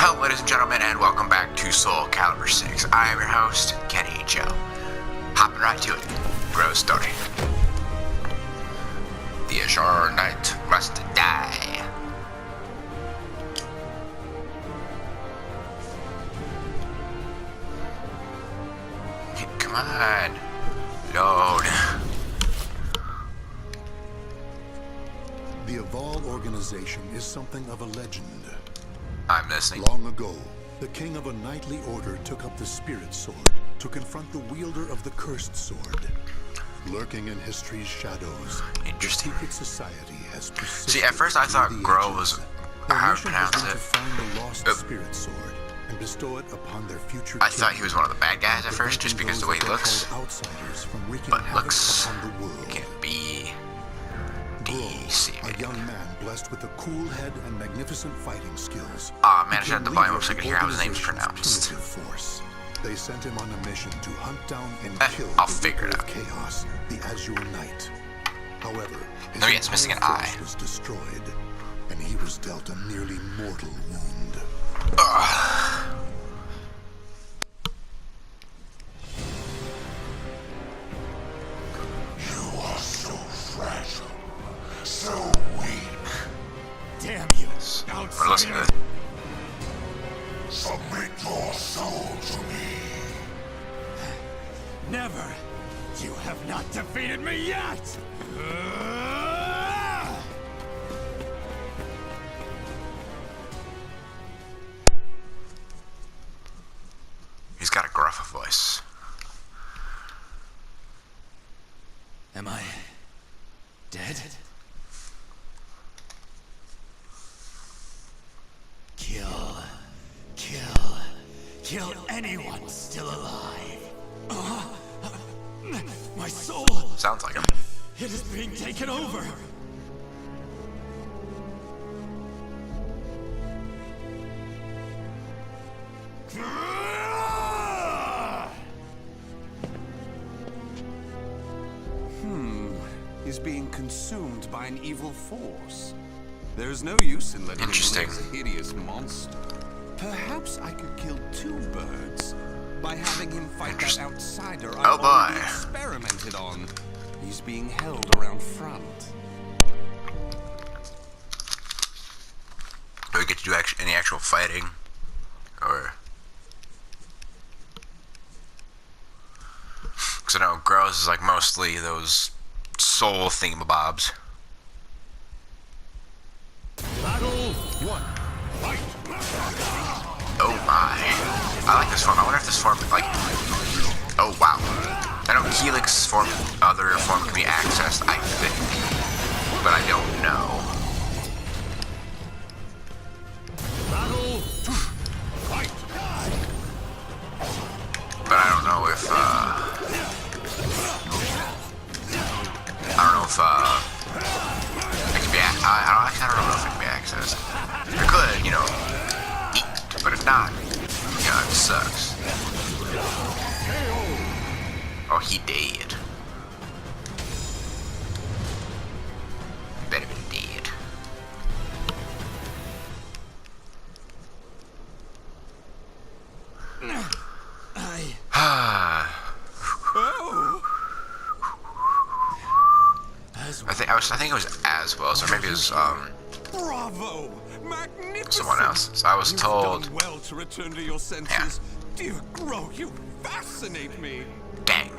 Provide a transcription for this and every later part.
Hello, ladies and gentlemen, and welcome back to Soul Calibur 6. I am your host, Kenny Joe. Hopping right to it. Groh story. The Azure Knight must die. Come on. Load. The Evolve organization is something of a legend. I'm listening. Long ago, the king of a knightly order took up the spirit sword to confront the wielder of the cursed sword. Lurking in history's shadows, the secret society has persisted. See, at first I thought Groh was how to pronounce it. To find the lost spirit sword and bestow it upon their future. I thought he was one of the bad guys at first, just because of the way he looks. But looks can be deceiving. A young man blessed with a cool head and magnificent fighting skills. Ah, man, I should have the volume up so I could hear how his name's pronounced. Force. They sent him on a mission to hunt down and kill I'll figure it out. Chaos, the Azure Knight. However, his no, it's missing an eye. Was destroyed, and he was dealt a nearly mortal wound. You are so fragile, so weak. Damn you, We're listening to this. Submit your soul to me. Never! You have not defeated me yet! He's got a gruff voice. Am I dead? Kill anyone still alive. My soul! Sounds like him. It is being taken over! Is being consumed by an evil force. There is no use in letting him live as a hideous monster. Perhaps I could kill two birds by having him fight that outsider I already experimented on. He's being held around front. Do we get to do any actual fighting? Or... Because I know Groh's is like mostly those soul thingamabobs. Battle 1. Fight! Oh my. I like this form. I wonder if this form, like... Oh wow. I know Helix form, other form can be accessed, I think. But I don't know. Battle 2. Fight! But I don't know if, I don't know if, it can be, I don't know if it can be accessed. It could, you know, eat, but if not, you know, it sucks. Oh, he dead. Better be dead. I think it was as well, so maybe it was Bravo! Magnificent! someone else. So I was told. You've done well to return to your senses. Dear Groh, you fascinate me. Dang.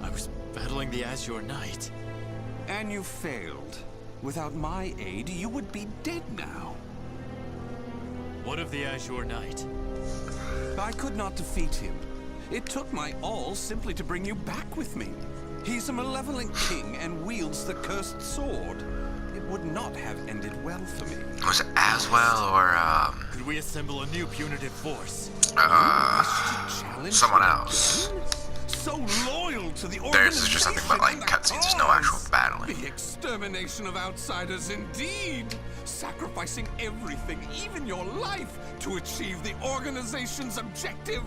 I was battling the Azure Knight. And you failed. Without my aid, you would be dead now. What of the Azure Knight? I could not defeat him. It took my all simply to bring you back with me. He's a malevolent king and wields the cursed sword. It would not have ended well for me. Was it as well or Could we assemble a new punitive force? someone else? So loyal to the Theirs is just something about like cutscenes. There's no actual battling. The extermination of outsiders, indeed. Sacrificing everything, even your life, to achieve the organization's objective.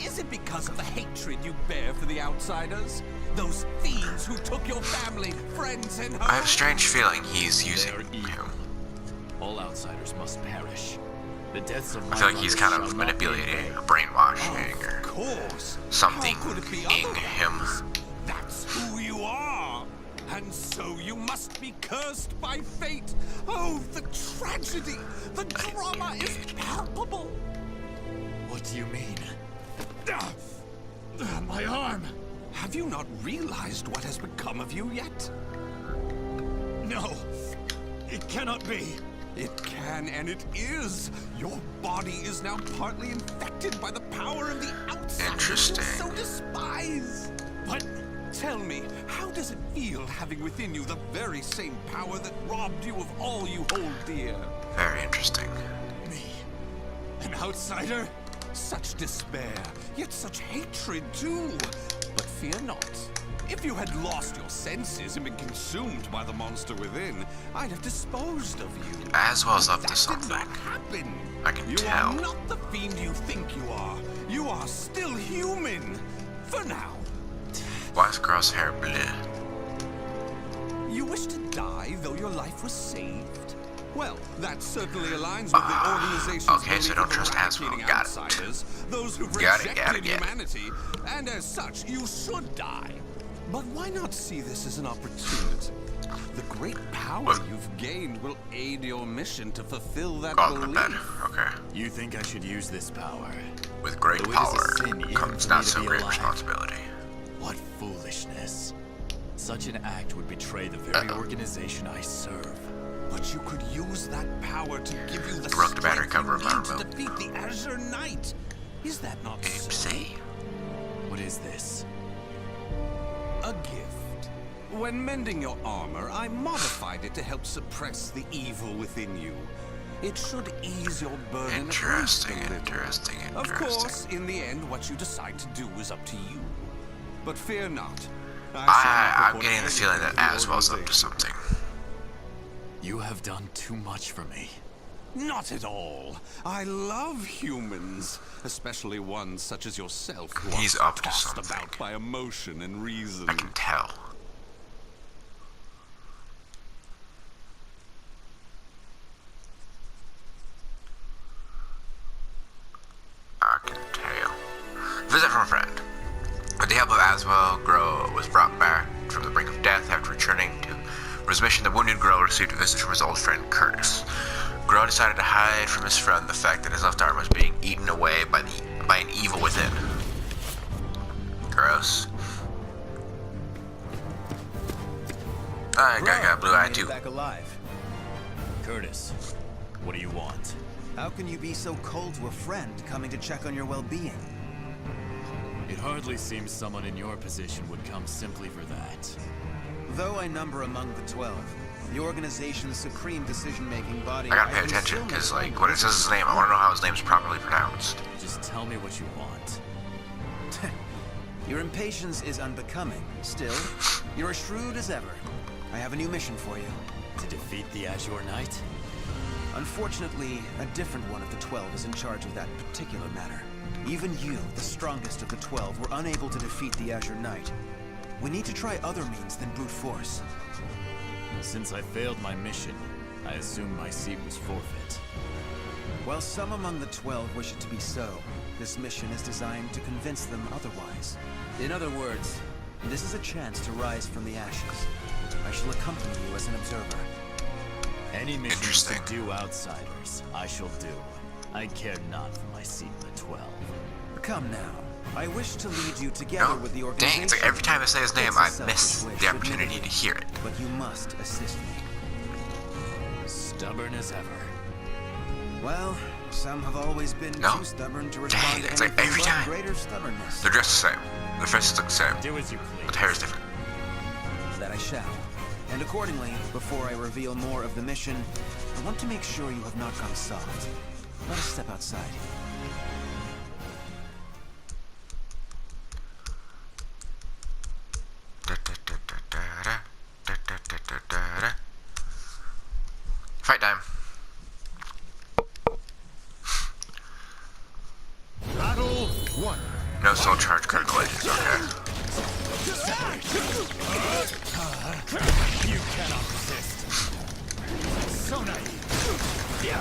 Is it because of the hatred you bear for the outsiders? Those fiends who took your family, friends, and home? I have a strange feeling he's using him. All outsiders must perish. The deaths of I my feel like he's kind brothers of shall not be in manipulating, vain. or brainwashing, Of or course. something How could it be in otherwise? him. That's who you are. And so you must be cursed by fate. Oh, the tragedy. The drama is palpable. What do you mean? My arm! Have you not realized what has become of you yet? No, it cannot be. It can and it is. Your body is now partly infected by the power of the outside. Interesting. You so despise. But tell me, how does it feel having within you the very same power that robbed you of all you hold dear? Very interesting. Me, an outsider? Such despair, yet such hatred too. But fear not. If you had lost your senses and been consumed by the monster within, I'd have disposed of you. As well as But up to that something. did not happen. I can You tell. are not the fiend you think you are. You are still human. For now. Why is Groh's hair blue? You wish to die though your life was saved? Well, that certainly aligns with the organization's okay, so belief don't of trust eradicating Asmo. Got it. outsiders, those who've Got it, rejected got it. humanity, and as such, you should die. But why not see this as an opportunity? The great power What? you've gained will aid your mission to fulfill that Oh, the belief. bed. Okay. You think I should use this power? With great Though it is a power sin even comes for me not to so be great alive. responsibility. What foolishness. Such an act would betray the very organization I serve. But you could use that power to give you the Broke the battery strength cover you of my need to remote. defeat the Azure Knight. Is that not so? Oopsie. What is this? A gift. When mending your armor, I modified it to help suppress the evil within you. It should ease your burden. Interesting, at least a little. interesting, Of interesting. course, in the end, what you decide to do is up to you. But fear not. I'm getting the feeling that Aswell's up to something. You have done too much for me. Not at all. I love humans, especially ones such as yourself who He's are up to tossed something. about by emotion and reason. I can tell. I can tell. Visit from a friend. With the help of Aswell, Groh was brought back from the brink of death after returning to his mission. The wounded Groh received a visit from his old friend Curtis. Groh decided to hide from his friend the fact that his left arm was being eaten away by an evil within. Gross. I got blue eye too. Back alive. Curtis, what do you want? How can you be so cold to a friend coming to check on your well-being? It hardly seems someone in your position would come simply for that. Though I number among the 12, the organization's supreme decision-making body... I gotta pay can attention, still because, make like, when it says his name, I wanna know how his name's properly pronounced. Just tell me what you want. Your impatience is unbecoming. Still, you're as shrewd as ever. I have a new mission for you. To defeat the Azure Knight? Unfortunately, a different one of the 12 is in charge of that particular matter. Even you, the strongest of the 12, were unable to defeat the Azure Knight. We need to try other means than brute force. Since I failed my mission, I assume my seat was forfeit. While some among the 12 wish it to be so, this mission is designed to convince them otherwise. In other words, this is a chance to rise from the ashes. I shall accompany you as an observer. Any mission to Interesting. subdue outsiders, I shall do. I care not for my seat in the 12. Come now. I wish to lead you together No, with the organization. dang, it's like every time I say his name, It's a I selfish miss wish, the opportunity admittedly, to hear it. But you must assist me. Stubborn as ever. Well, some have always been No. too stubborn to respond to it's like anything every but time. greater stubbornness. They're dressed the same. Their faces look the same, Do as you but please. the hair is different. That I shall. And accordingly, before I reveal more of the mission, I want to make sure you have not gone soft. Let us step outside. Fight time. Battle 1. No soul charge critical edges, okay. You cannot resist. So naive.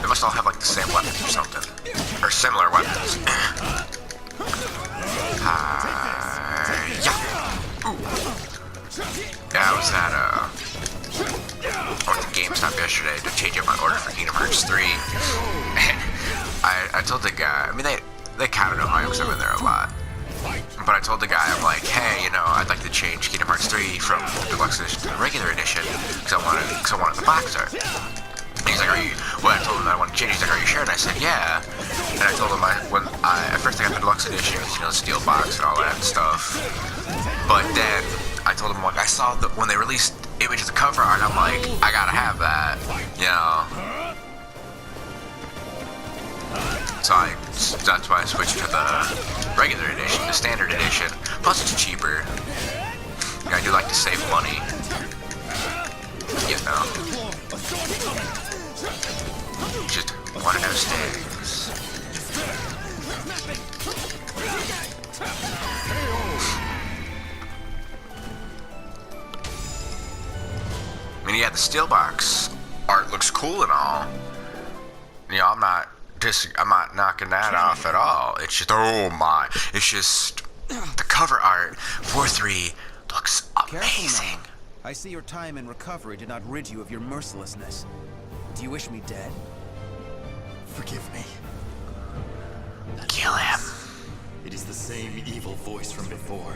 They must all have like the same weapons or something. Or similar weapons. Yeah. Ooh. Yeah, I was at I went to GameStop yesterday to change up my order for Kingdom Hearts 3. And I told the guy, I mean they counted on me because I'm in there a lot. But I told the guy, I'm like, hey, you know, I'd like to change Kingdom Hearts 3 from the deluxe edition to the regular edition because I wanted the box art. And he's like, I told him that I wanted to change. He's like, are you sure? And I said, yeah. And I told him at first I got the deluxe edition with, you know, the steel box and all that stuff. But then I told him, like, I saw when they released image of the cover art, I'm like, I gotta have that, you know. So that's why I switched to the regular edition, the standard edition. Plus it's cheaper. I do like to save money. You know. Just one of those things. I mean, yeah, the steel box art looks cool and all. You know, I'm not knocking that off at all. It's just, oh my, it's just the cover art for 3 looks amazing. I see your time in recovery did not rid you of your mercilessness. Do you wish me dead? Forgive me. Kill him. It is the same evil voice from before.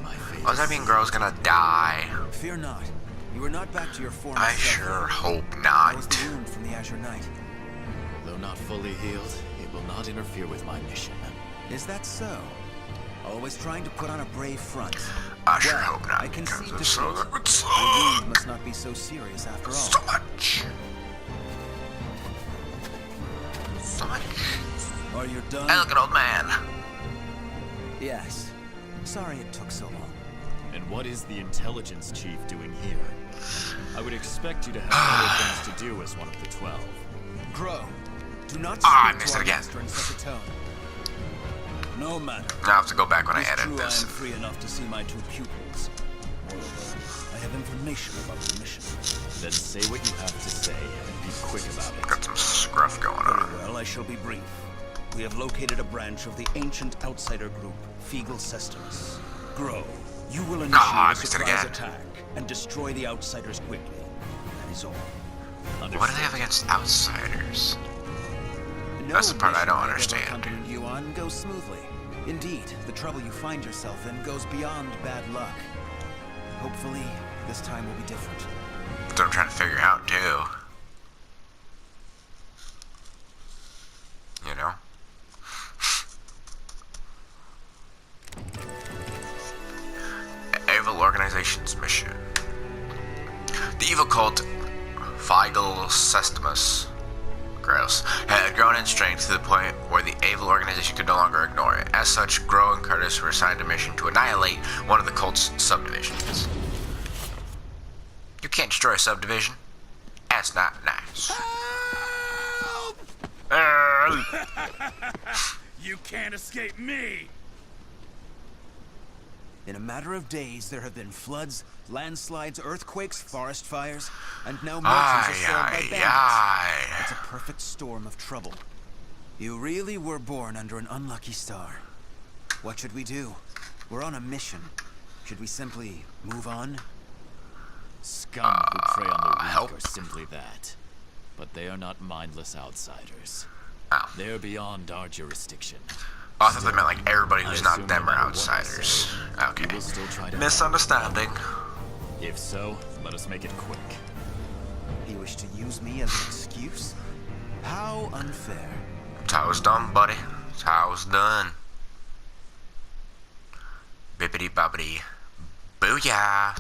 My fate. Oh, does that mean Groh's gonna die? Fear not. You are not back to your former I self. sure hope That was not. the wound from the Azure Knight. Though not fully healed, it will not interfere with my mission. Is that so? Always trying to put on a brave front. I sure Well, hope not. I can see Because defeat. that would The suck wound must not be so serious after all. so much. So much. Are you done? Hey, look at old man. Yes. Sorry it took so long. And what is the intelligence chief doing here? I would expect you to have other things to do as one of the 12. Groh, do not I speak missed to it our again. master in such a tone. No matter. Now I have to go back when I It's edit true this. I am free enough to see my 2 pupils. Moreover, I have information about the mission. Then say what you have to say and be quick about it. Got some scruff going on. Very well, I shall be brief. We have located a branch of the ancient outsider group, Feegle Systems. Groh, you will initiate I a missed it surprise again. attack and destroy the outsiders quickly. That is all. What do they have against outsiders? No That's the part I mission don't I've ever understand. accompanied you on goes smoothly. Indeed, the trouble you find yourself in goes beyond bad luck. Hopefully, this time will be different. That's what I'm trying to figure out too. You know? Evil Organization's mission. The evil cult Feegle Systems, gross, had grown in strength to the point where the evil organization could no longer ignore it. As such, Groh and Curtis were assigned a mission to annihilate one of the cult's subdivisions. You can't destroy a subdivision. That's not nice. You can't escape me! In a matter of days, there have been floods, landslides, earthquakes, forest fires, and now merchants are soiled by bandits. It's a perfect storm of trouble. You really were born under an unlucky star. What should we do? We're on a mission. Should we simply move on? Scum who prey on the weak help. are simply that. But they are not mindless outsiders. Oh. They're beyond our jurisdiction. I thought they meant like everybody who's I not assume them no are matter what I outsiders. say, Okay. you will still try to Misunderstanding. If so, let us make it quick. You wish to use me as an excuse? How unfair. That's how it's done, buddy. That's how it's done. Bippity boppity. Booyah.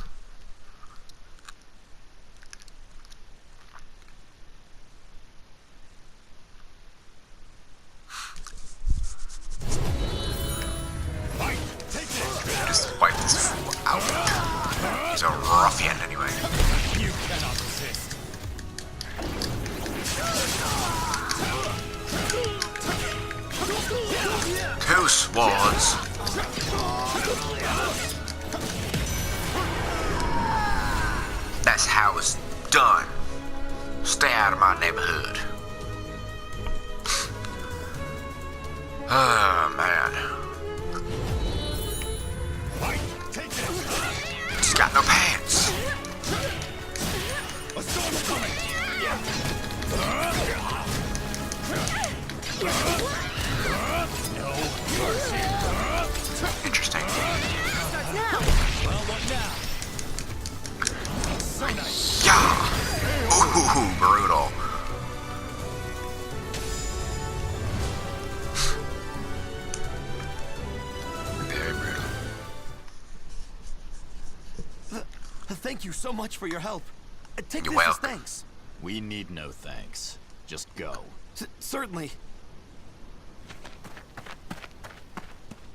Just wipe this fool out. He's a ruffian anyway. You cannot resist. Two swords. That's how it's done. Stay out of my neighborhood. Oh, man. He's got no pants. A storm's coming. No mercy. Interesting. Well, what now? So nice. Yeah. Ooh, brutal. Very brutal. Thank you so much for your help. Take You're this as welcome. thanks. We need no thanks. Just go. Certainly.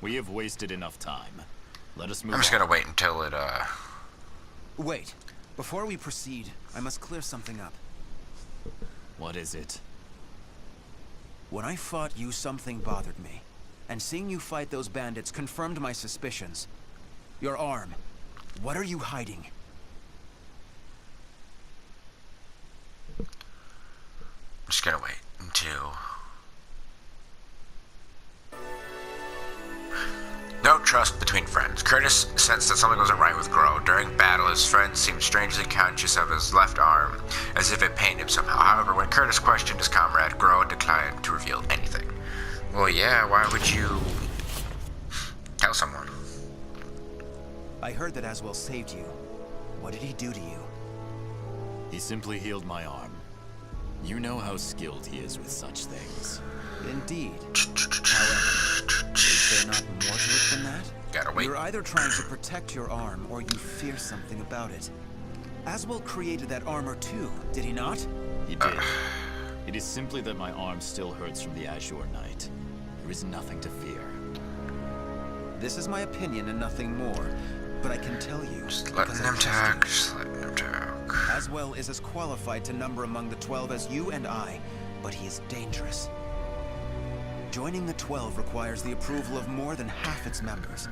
We have wasted enough time. Let us move I'm just on. gonna wait until it, Wait. Before we proceed, I must clear something up. What is it? When I fought you, something bothered me. And seeing you fight those bandits confirmed my suspicions. Your arm. What are you hiding? I'm just gonna wait until... No trust between friends. Curtis sensed that something wasn't right with Groh. During battle, his friend seemed strangely conscious of his left arm, as if it pained him somehow. However, when Curtis questioned his comrade, Groh declined to reveal anything. Well, yeah, why would you tell someone? I heard that Aswell saved you. What did he do to you? He simply healed my arm. You know how skilled he is with such things. Indeed. However, is there not more to it than that? Gotta wait. You're either trying to protect your arm, or you fear something about it. Aswell created that armor too, did he not? He did. It is simply that my arm still hurts from the Azure Knight. There is nothing to fear. This is my opinion and nothing more. But I can tell you, Just letting because them I've tested talk, just letting them talk. Aswell is as qualified to number among the 12 as you and I, but he is dangerous. Joining the 12 requires the approval of more than half its members.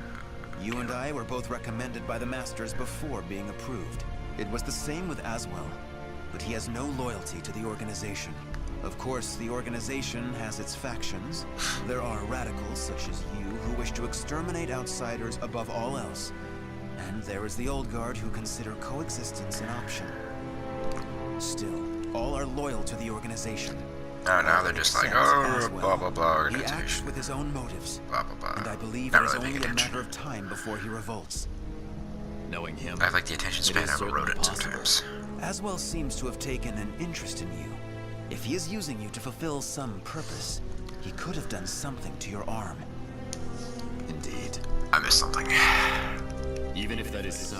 You and I were both recommended by the Masters before being approved. It was the same with Aswell, but he has no loyalty to the organization. Of course, the organization has its factions. There are radicals such as you who wish to exterminate outsiders above all else. And there is the old guard who consider coexistence an option. Still, all are loyal to the organization. Oh, now they're just like, oh, blah, blah, blah, He acts organization. with his own motives. Blah, blah, blah. And I believe Not it is really only paying a attention. matter of time before he revolts. Knowing him, I have like the attention it span is of a certainly rodent possible. sometimes. Aswell seems to have taken an interest in you. If he is using you to fulfill some purpose, he could have done something to your arm. Indeed. I missed something. Even if that is so,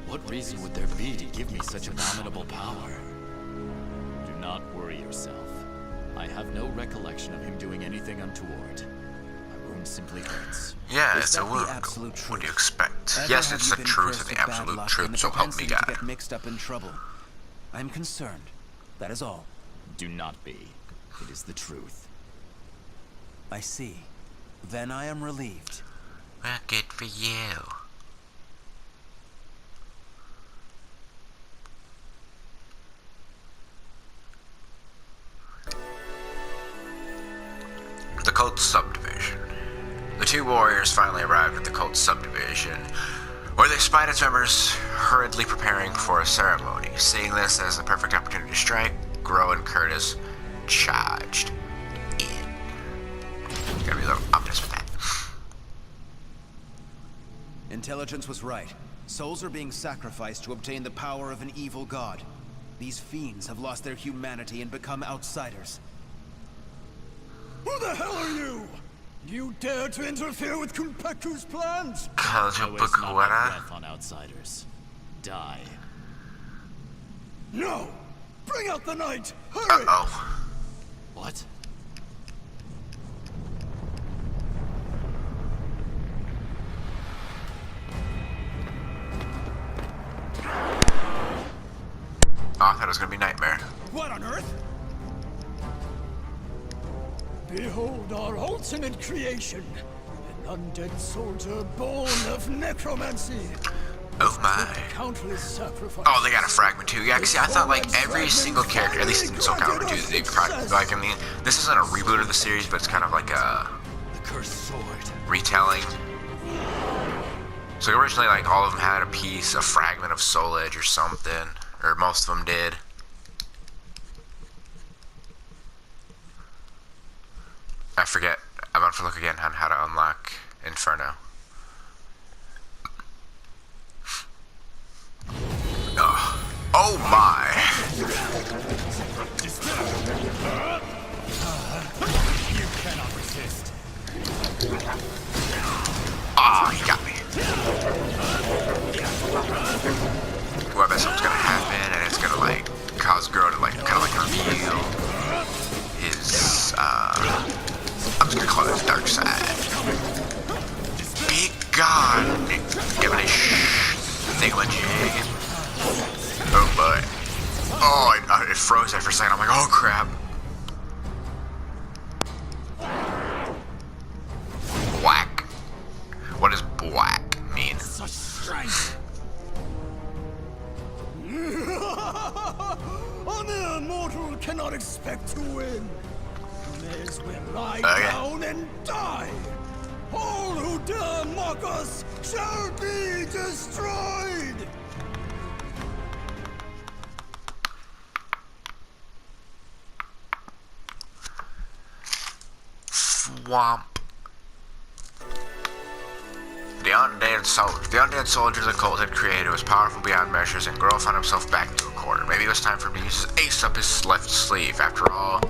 what reason would there be to give me such abominable power? Do not worry yourself. I have no recollection of him doing anything untoward. My wound simply hurts. Yeah, Is it's a that the wound. absolute What do you truth? expect? Ever Yes, have it's you the been truth cursed and the with bad absolute luck truth, and the so help me propensity to God. get mixed up in trouble? I'm concerned. That is all. Do not be. It is the truth. I see. Then I am relieved. Well, good for you. The cult subdivision. The two warriors finally arrived at the cult subdivision, where they spied its members hurriedly preparing for a ceremony. Seeing this as the perfect opportunity to strike, Groh and Curtis charged in. Gotta be a little ominous with that. Intelligence was right. Souls are being sacrificed to obtain the power of an evil god. These fiends have lost their humanity and become outsiders. Who the hell are you? You dare to interfere with Kunpeku's plans? I waste not my Kajupakuara? breath on outsiders. Die. No! Bring out the knight! Hurry! Uh-oh. What? Oh, I thought it was gonna be Nightmare. What on earth? Behold our ultimate creation. An undead soldier born of necromancy. Oh my. Countless sacrifices. Oh, they got a fragment too. Yeah, 'cause see, I thought like every single character, at least in Soul Calibur 2, they probably, like, I mean, this isn't a reboot of the series, but it's kind of like a retelling. So originally, like, all of them had a piece, a fragment of Soul Edge or something, or most of them did. I forget. I'm about to look again on how to unlock Inferno. Oh my! You cannot resist. Ah, he got me. Well, I bet something's gonna happen, and it's gonna like cause Groh to like kind of like reveal his I'm just gonna call it his dark side. Be gone, devilish thingamajig. Oh boy. Oh, it froze there for a second. I'm like, oh crap. Black. What does black mean? Such strength. A mere mortal cannot expect to win. May as well lie down and die. All who dare mock us shall be destroyed. Swamp. The undead soldier the cult had created was powerful beyond measures, and Groh found himself back into a corner. Maybe it was time for him to use his ace up his left sleeve. After all,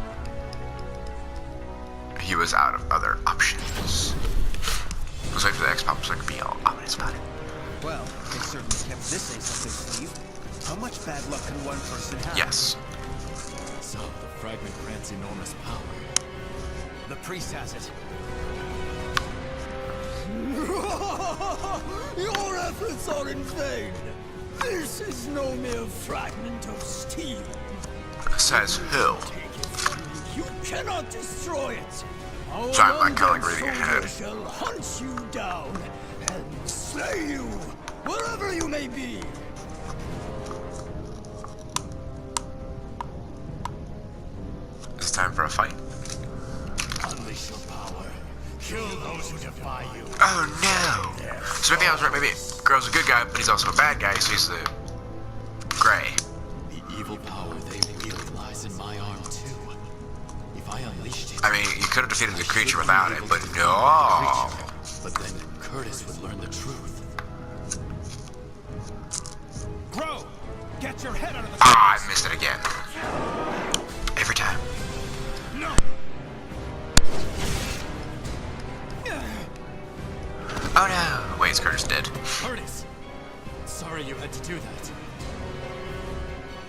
he was out of other options. Let's wait for the X-Pop so I can be all ominous about it. Well, they certainly kept this ace up their sleeve. How much bad luck can one person have? Yes. So, the fragment grants enormous power. The priest has it. Your efforts are in vain. This is no mere fragment of steel. Says who? You cannot destroy it. Our So I'm like kind of undead like reading ahead. soldier shall hunt you down and slay you wherever you may be. It's time for a fight. Unleash your power. Kill those who defy you. Oh no! So maybe I was right. Maybe Groh's a good guy, but he's also a bad guy. So he's the Gray. The evil power they wield lies in my arm too. If I unleashed it, I mean, you could have defeated the creature without it, but no. but then Curtis would learn the truth. Groh! Get your head out of the Ah, I missed it again. Every time. No! Oh no! Wait, is Curtis dead? Curtis! Sorry you had to do that.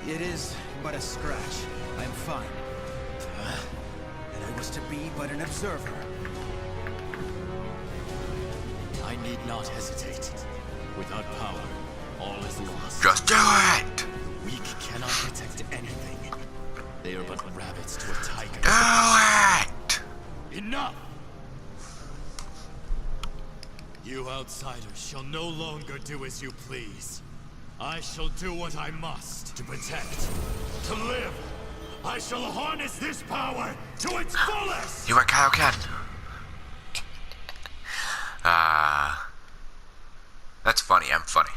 It is but a scratch. I'm fine. And I was to be but an observer. I need not hesitate. Without power, all is lost. Just do it! Weak cannot protect anything. They are but rabbits to a tiger. Do it! Enough! You outsiders shall no longer do as you please. I shall do what I must to protect, to live. I shall harness this power to its fullest! You went Kyle Ken. That's funny. I'm funny.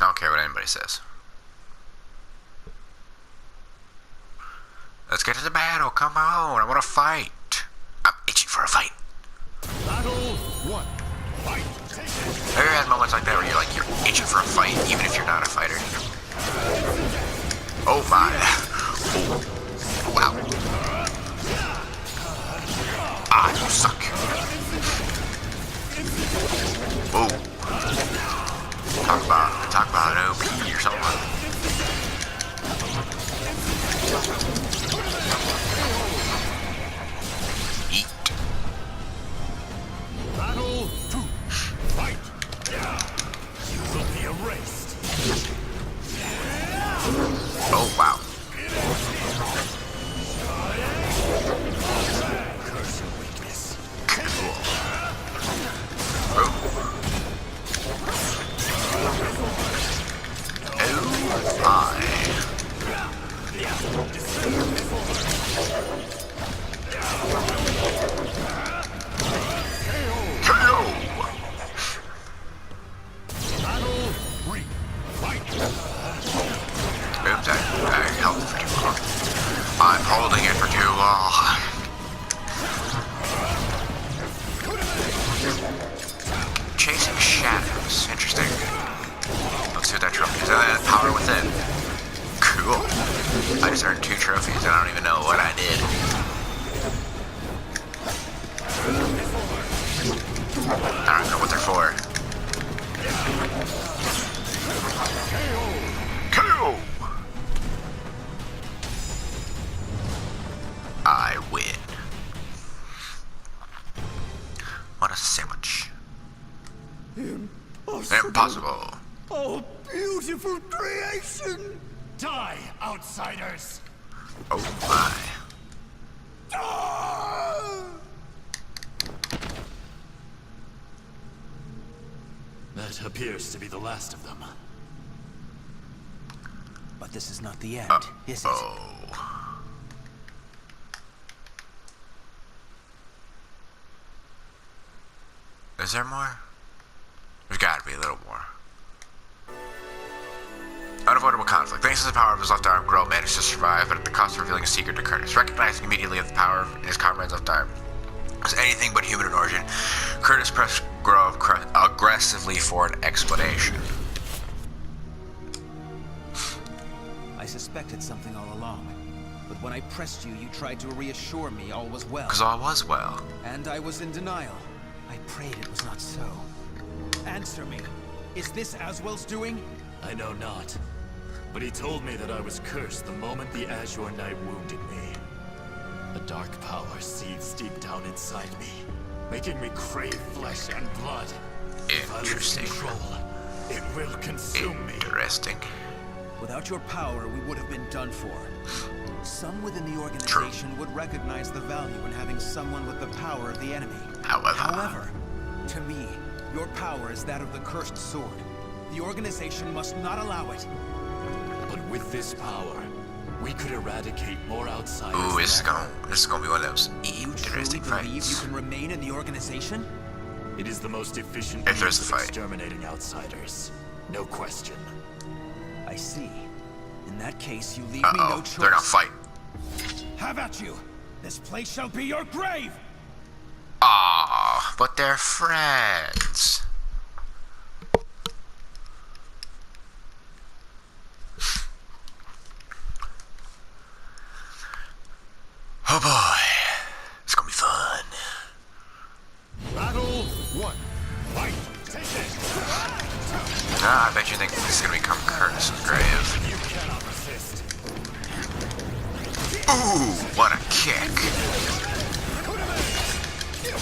I don't care what anybody says. Let's get to the battle. Come on. I want to fight. I'm itching for a fight. Battle 1. Fight! Have you ever had moments like that where you're itching for a fight, even if you're not a fighter? Oh my. Oh. Wow. Ah, you suck. Whoa. Talk about OP or something. Eat. Battle 2. Fight! You will be erased. Oh wow. That's a sandwich. Impossible. Oh, beautiful creation! Die, outsiders! Oh my. That appears to be the last of them. But this is not the end, is it? Oh. Is there more? There's gotta be a little more. Unavoidable conflict. Thanks to the power of his left arm, Groh managed to survive, but at the cost of revealing a secret to Curtis. Recognizing immediately the power in his comrade's left arm was anything but human in origin, Curtis pressed Groh aggressively for an explanation. I suspected something all along, but when I pressed you, you tried to reassure me all was well. Because all was well. And I was in denial. I prayed it was not so. Answer me. Is this Aswell's doing? I know not. But he told me that I was cursed the moment the Azure Knight wounded me. A dark power seethes deep down inside me, making me crave flesh and blood. If I lose control, it will consume me. Interesting. Without your power, we would have been done for. Some within the organization would recognize the value in having someone with the power of the enemy. However, to me, your power is that of the cursed sword. The organization must not allow it. But with this power, we could eradicate more outsiders. Ooh, this is gonna be one of those You interesting truly believe fights. you can remain in the organization? It is the most efficient If there's means a of fight. exterminating outsiders. No question. I see. In that case, you leave me no choice. They're gonna fight. Have at you! This place shall be your grave! Ah, but they're friends. Oh boy, it's gonna be fun. Battle 1. Fight! Take it! Ah, I bet you think this is gonna become Curtis's grave. You cannot resist. Ooh, what a kick!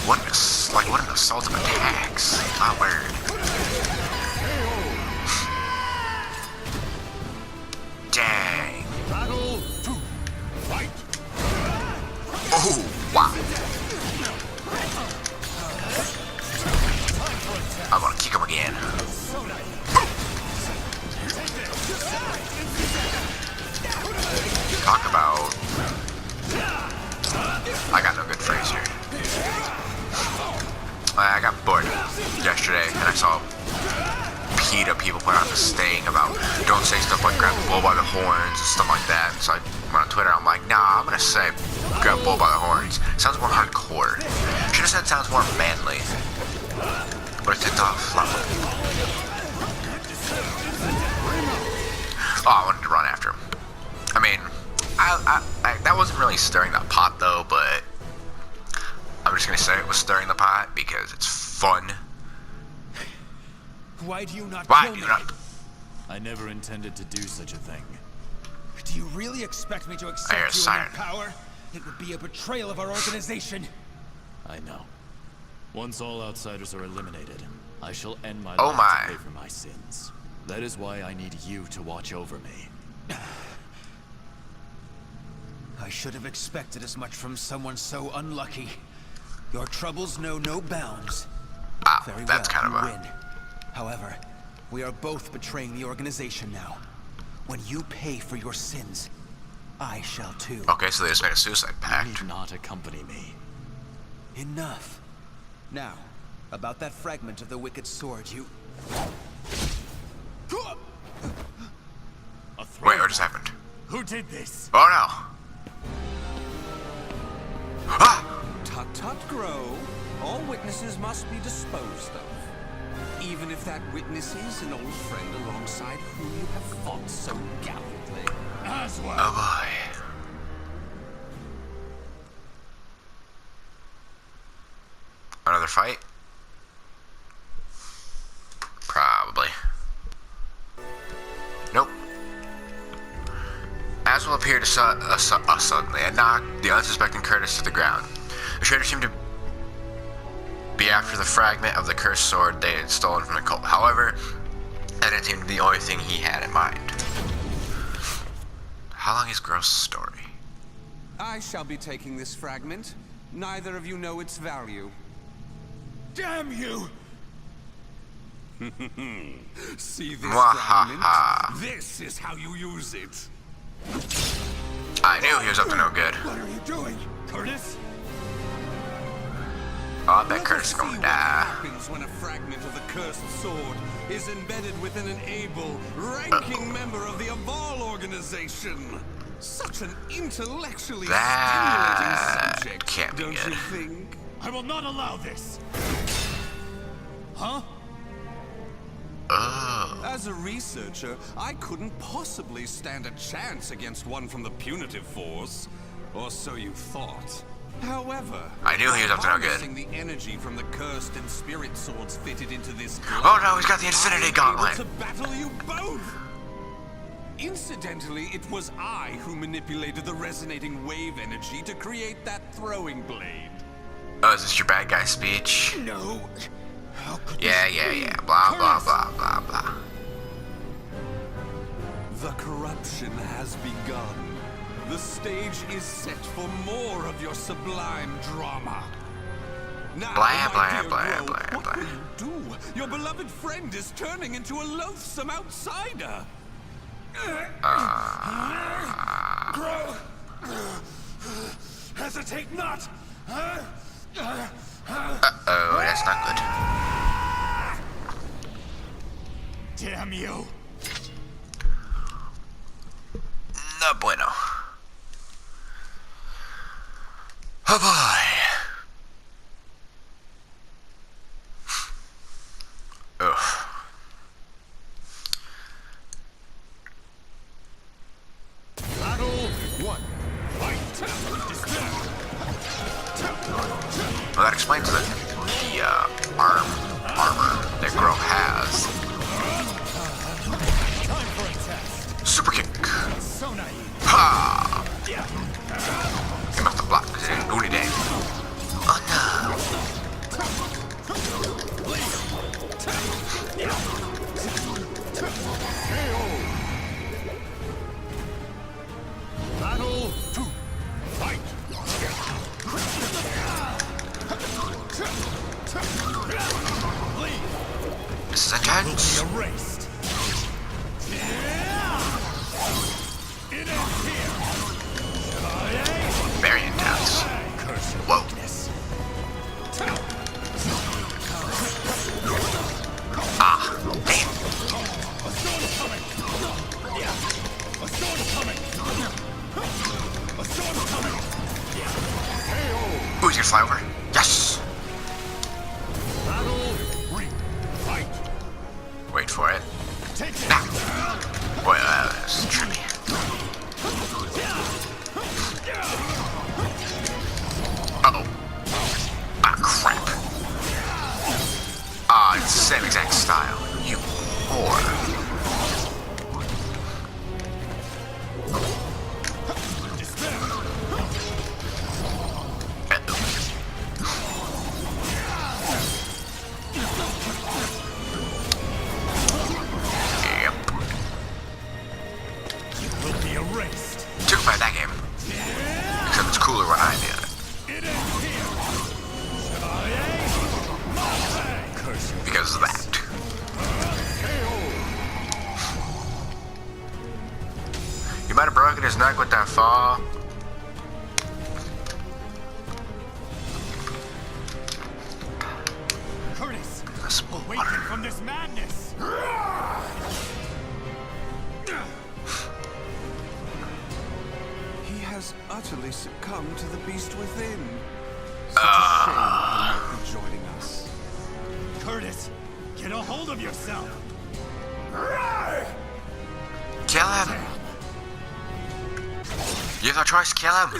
What an assault of attacks. My word. Dang. Battle 2. Fight! Oh, wow. I'm gonna kick him again. Talk about... I got no good phrase here. I got bored yesterday and I saw PETA people put out this thing about don't say stuff like grab the bull by the horns and stuff like that. So I went on Twitter, I'm like, nah, I'm gonna say grab the bull by the horns. Sounds more hardcore. Should've said sounds more manly. But it ticked off a lot more people. Oh, I wanted to run after him. I mean, I that wasn't really stirring the pot though, but I'm just gonna say it was stirring the pot because it's fun. Why do you not Why kill do me? you not? I never intended to do such a thing. Do you really expect me to I hear a accept you in siren. your power? It would be a betrayal of our organization. I know. Once all outsiders are eliminated, I shall end my Oh life my. to pay for my sins. That is why I need you to watch over me. I should have expected as much from someone so unlucky. Your troubles know no bounds. Ah, Very that's well, kind of you a... win. However, we are both betraying the organization now. When you pay for your sins, I shall too. Okay, so they just made a suicide You pact. need not accompany me. Enough. Now, about that fragment of the wicked sword, you... A Wait, what just happened? Who did this? Oh no! Ah! Tut tut, Groh. All witnesses must be disposed of. Even if that witness is an old friend alongside whom you have fought so gallantly. Aswell! Oh boy. Another fight? Probably. Nope. Aswell appeared to suddenly and knocked the unsuspecting Curtis to the ground. The traitor seemed to be after the fragment of the cursed sword they had stolen from the cult. However, that didn't seem to be the only thing he had in mind. How long is Groh's story? I shall be taking this fragment. Neither of you know its value. Damn you! See this fragment? This is how you use it. I knew he was up to no good. What are you doing, Curtis? Oh, I bet Curtis is gonna die. What happens when a fragment of the cursed sword is embedded within an able, ranking member of the Aval organization? Such an intellectually stimulating subject, can't be don't good. you think? I will not allow this. Huh? As a researcher, I couldn't possibly stand a chance against one from the punitive force, or so you thought. However, I knew he was up to no good. harnessing the energy from the cursed and spirit swords fitted into this Oh no, he's got the Infinity Gauntlet. to battle you both. Incidentally, it was I who manipulated the resonating wave energy to create that throwing blade. Oh, is this your bad guy speech? No. How could Yeah. Blah, blah, blah, blah, blah. The corruption has begun. The stage is set for more of your sublime drama. Now, Blah, blah, my dear blah, Groh, blah, what blah. will you do? Your beloved friend is turning into a loathsome outsider. Groh! Hesitate not! Uh-oh, that's not good. Damn you! No bueno. Oh boy. Ugh. Battle one. Fight. Well, that explains the armor that Groh has. Time for a test. Super kick. So naive. Ha! He must have blocked because it didn't do anything. Oh no. Battle two. Fight. This is intense. Erased. It ends here. Very intense. Whoa. Ah, damn. A sword coming. A sword coming. A sword coming. Ooh, he's gonna fly over. Yes. Battle three. Fight. Wait for it. Take it. Now. Boy, that's trippy. Uh-oh. Ah, crap. Ah, it's the same exact style. You whore. Yep. Will be erased. Took by that game. Except it's cooler when I did it. It ends here. Chevalier. Curse you. Because of that. You might have broken his neck with that fall. Curtis. That's Awaken from this madness. He has utterly succumbed to the beast within. Such a shame he won't be joining us. Curtis, get a hold of yourself. Kill him. You have no choice, kill him.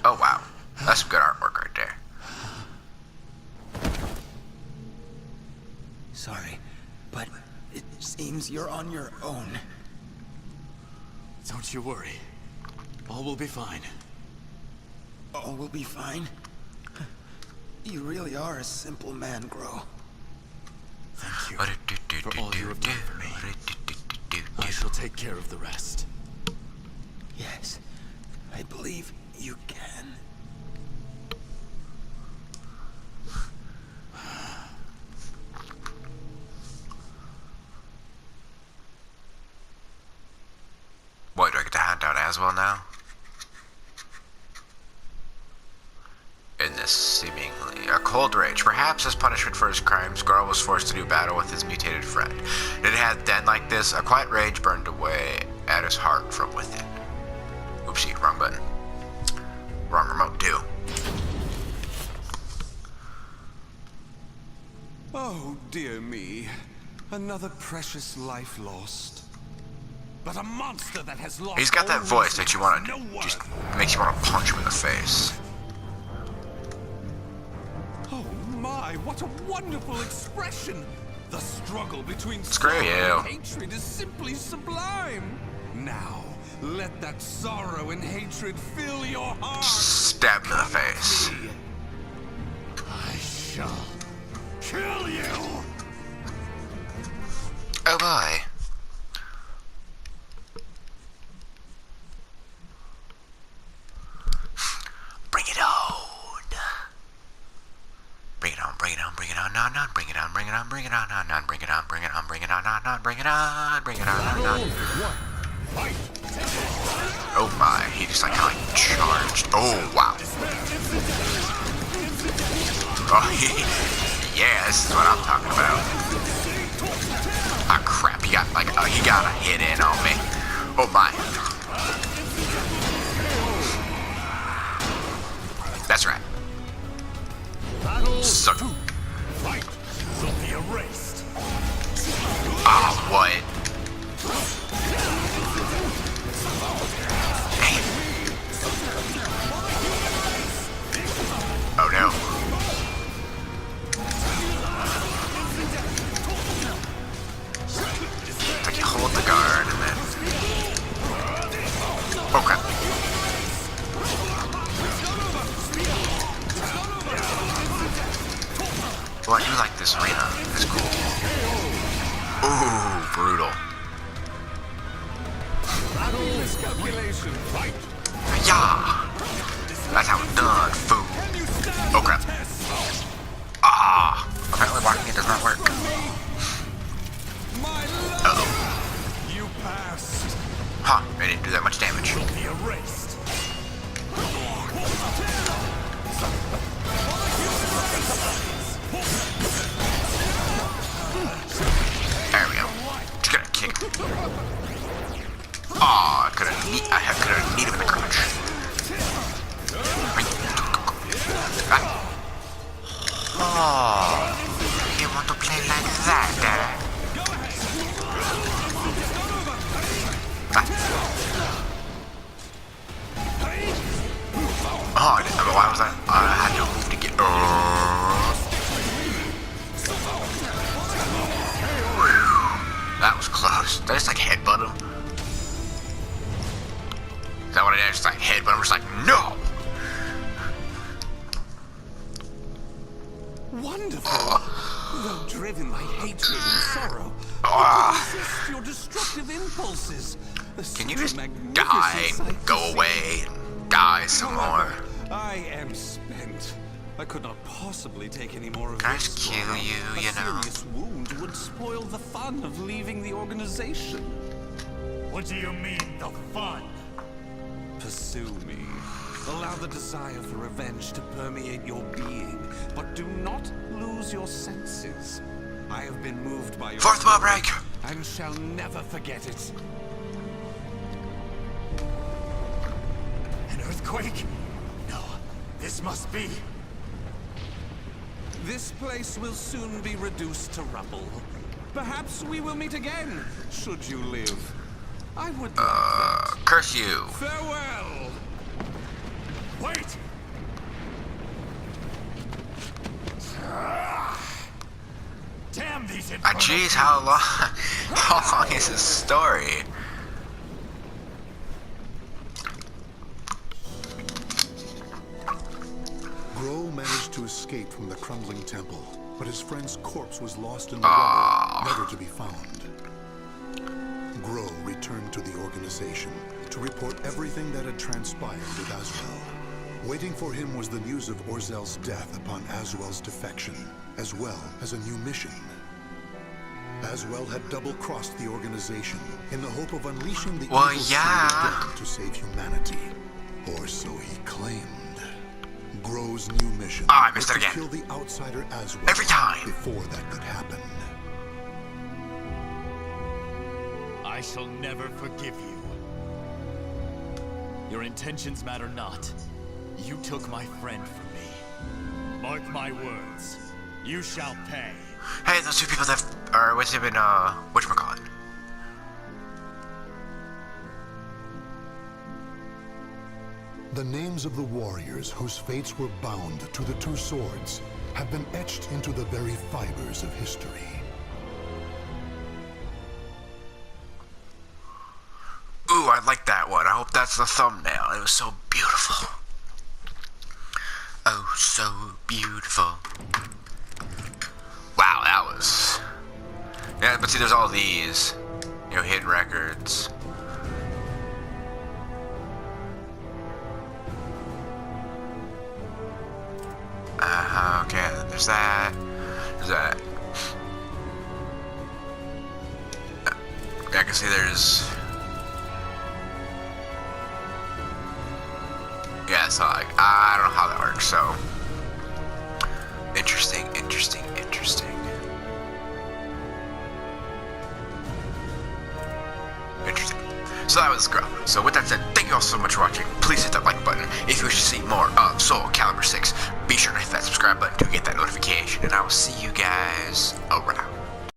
Oh wow, that's some good artwork right there. Sorry, but it seems you're on your own. Don't you worry. All will be fine. All will be fine. You really are a simple man, Groh. Thank you for all you have done for me. I shall take care of the rest. Yes, I believe you can. What, do I get to hand out as well now? In this seemingly a cold rage, perhaps as punishment for his crimes, Groh was forced to do battle with his mutated friend. Did it have then like this? A quiet rage burned away at his heart from within. Oopsie, wrong button. Wrong remote too. Oh, dear me. Another precious life lost. But a monster that has lost. He's got that all voice that you want to no just worth. makes you want to punch him in the face. Oh my, what a wonderful expression! The struggle between Screw sorrow you. and hatred is simply sublime. Now, let that sorrow and hatred fill your heart. Stab him in the face. I shall kill you! Oh boy. Bring it on. Bring it on, bring it on, bring it on, on, bring it on, bring it on, bring it on, on, bring it on, bring it on, bring it on, on, bring it on, bring it on, on. Oh my, he just like kind of charged. Oh wow. Oh, yeah, this is what I'm talking about. Ah crap, he got like, he got a hit in on me. Oh my. That's right. Suck. Fight will be erased. Ah, what? Dang it. Oh no. It's like you hold the guard and then. Oh crap. Well, I do like this arena. It's cool. Ooh, brutal. Miscalculation. Fight. Yeah. That's how it's done, fool. Oh crap. Ah. Apparently blocking it does not work. My love. Uh-oh. You passed. Huh, it didn't do that much damage. Be erased. There we go. Just gonna kick him. Aw, I could have kneed him in the crotch. Oh, you want to play like that, Dad? Oh, I didn't know why was that? I had to move to get. That was close. Did I just like headbutt him? Is that what I did? I just like headbutt him? Just like, no! Wonderful. Though driven by hatred and sorrow, you can resist your destructive impulses. Can you just die and go away and die some more? I am spent. I could not possibly take any more of Can I this. just kill you, you know? A serious wound would spoil the fun of leaving the organization. What do you mean, the fun? Pursue me. Allow the desire for revenge to permeate your being, but do not lose your senses. I have been moved by your Fourth wall story break! and shall never forget it. An earthquake? No, this must be. This place will soon be reduced to rubble. Perhaps we will meet again, should you live. I would like that. Curse you. Farewell! Wait! Damn these infernal Jeez, how long is this story? Groh Groh managed to escape from the crumbling temple, but his friend's corpse was lost in the rubble, never to be found. Groh returned to the organization to report everything that had transpired with Azrael. Waiting for him was the news of Orzel's death upon Azrael's defection, as well as a new mission. Azrael had double-crossed the organization in the hope of unleashing the evil again to save humanity. Or so he claimed. Groh's new mission was to kill the outsider Azrael every time before that could happen. I shall never forgive you. Your intentions matter not. You took my friend from me. Mark my words. You shall pay. Hey, those two people that are with him in, whatchamacallit? The names of the warriors whose fates were bound to the two swords have been etched into the very fibers of history. Ooh, I like that one. I hope that's the thumbnail. It was so beautiful. Oh, so beautiful. Wow, that was... Yeah, but see, there's all these, you know, hidden records. Okay, there's that. There's that. I can see there's... Yeah, so like, I don't know how that works, so... Interesting. So that was Groh. So with that said, thank you all so much for watching. Please hit that like button if you wish to see more of Soul Calibur 6. Be sure to hit that subscribe button to get that notification, and I will see you guys around.